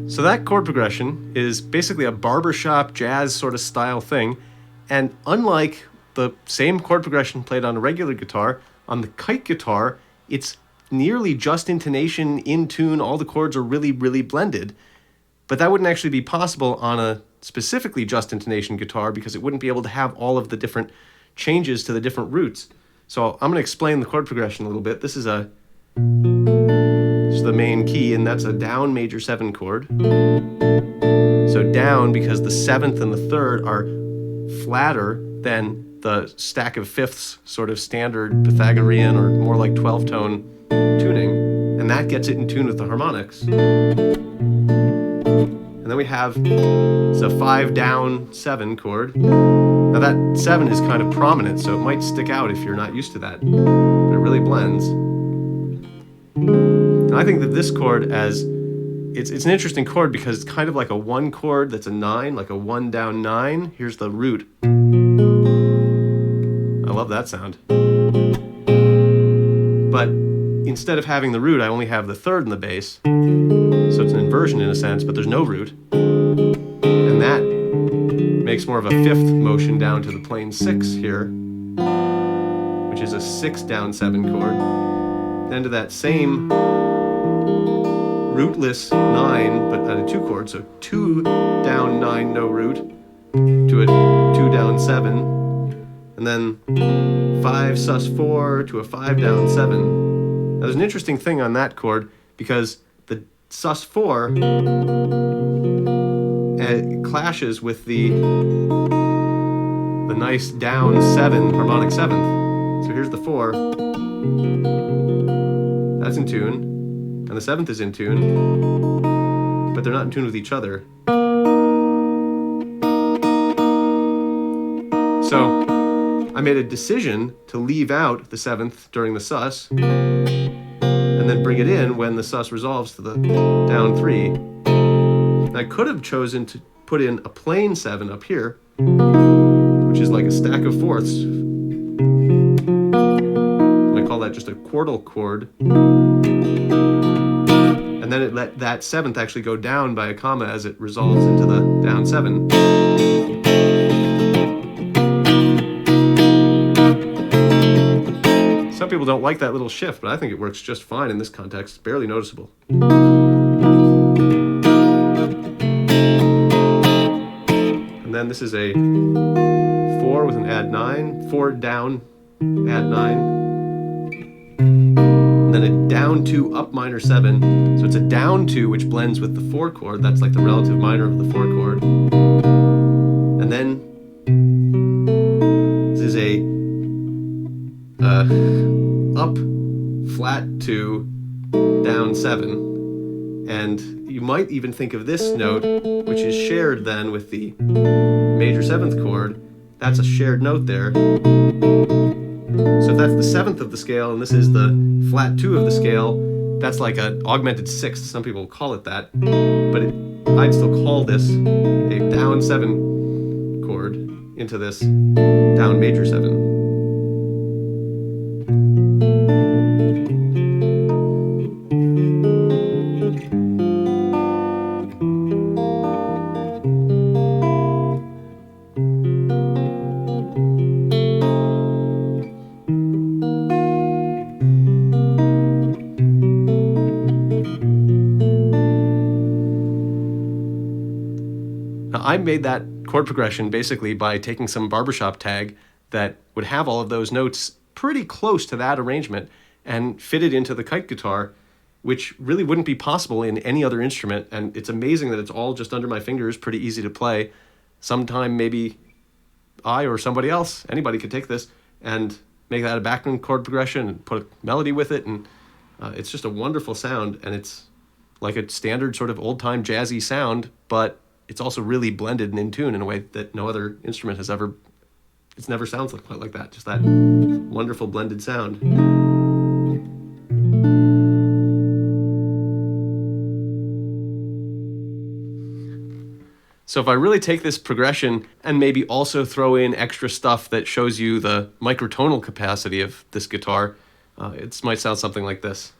So that chord progression is basically a barbershop jazz sort of style thing. And unlike the same chord progression played on a regular guitar, on the kite guitar, it's nearly just intonation, in tune, all the chords are really, really blended. But that wouldn't actually be possible on a specifically just intonation guitar because it wouldn't be able to have all of the different changes to the different roots. So I'm going to explain the chord progression a little bit. This is the main key, and that's a down major 7 chord. So down because the 7th and the 3rd are flatter than the stack of fifths sort of standard Pythagorean or more like 12-tone tuning, and that gets it in tune with the harmonics. And then we have a 5 down 7 chord. Now that 7 is kind of prominent, so it might stick out if you're not used to that, but it really blends. And I think that this chord it's an interesting chord because it's kind of like a 1 chord that's a 9, like a 1 down 9. Here's the root. I love that sound. But instead of having the root, I only have the 3rd in the bass. So it's an inversion in a sense, but there's no root. And that makes more of a 5th motion down to the plain 6 here, which is a 6 down 7 chord. Then to that same rootless 9, but at a 2 chord, so 2 down 9, no root, to a 2 down 7, and then 5 sus4 to a 5 down 7. Now there's an interesting thing on that chord because the sus4 clashes with the nice down 7 harmonic 7th. So here's the 4. That's in tune. And the 7th is in tune, but they're not in tune with each other. So I made a decision to leave out the 7th during the sus, and then bring it in when the sus resolves to the down 3. And I could have chosen to put in a plain 7 up here, which is like a stack of fourths. I call that just a quartal chord. And then it let that 7th actually go down by a comma as it resolves into the down 7. Some people don't like that little shift, but I think it works just fine in this context. It's barely noticeable. And then this is a 4 with an add 9, 4 down, add 9. Then a down 2 up minor 7, so it's a down 2 which blends with the 4 chord. That's like the relative minor of the 4 chord. And then this is a up flat 2 down 7, and you might even think of this note, which is shared then with the major 7th chord. That's a shared note there. So if that's the 7th of the scale and this is the flat 2 of the scale, that's like an augmented 6th. Some people call it that, but I'd still call this a down 7 chord into this down major 7. Now, I made that chord progression basically by taking some barbershop tag that would have all of those notes pretty close to that arrangement and fit it into the kite guitar, which really wouldn't be possible in any other instrument. And it's amazing that it's all just under my fingers, pretty easy to play. Sometime maybe I or somebody else, anybody could take this and make that a backing chord progression and put a melody with it. And it's just a wonderful sound. And it's like a standard sort of old-time jazzy sound, but it's also really blended and in tune in a way that no other instrument has ever, it's never sounds quite like that. Just that wonderful blended sound. So if I really take this progression and maybe also throw in extra stuff that shows you the microtonal capacity of this guitar, it might sound something like this.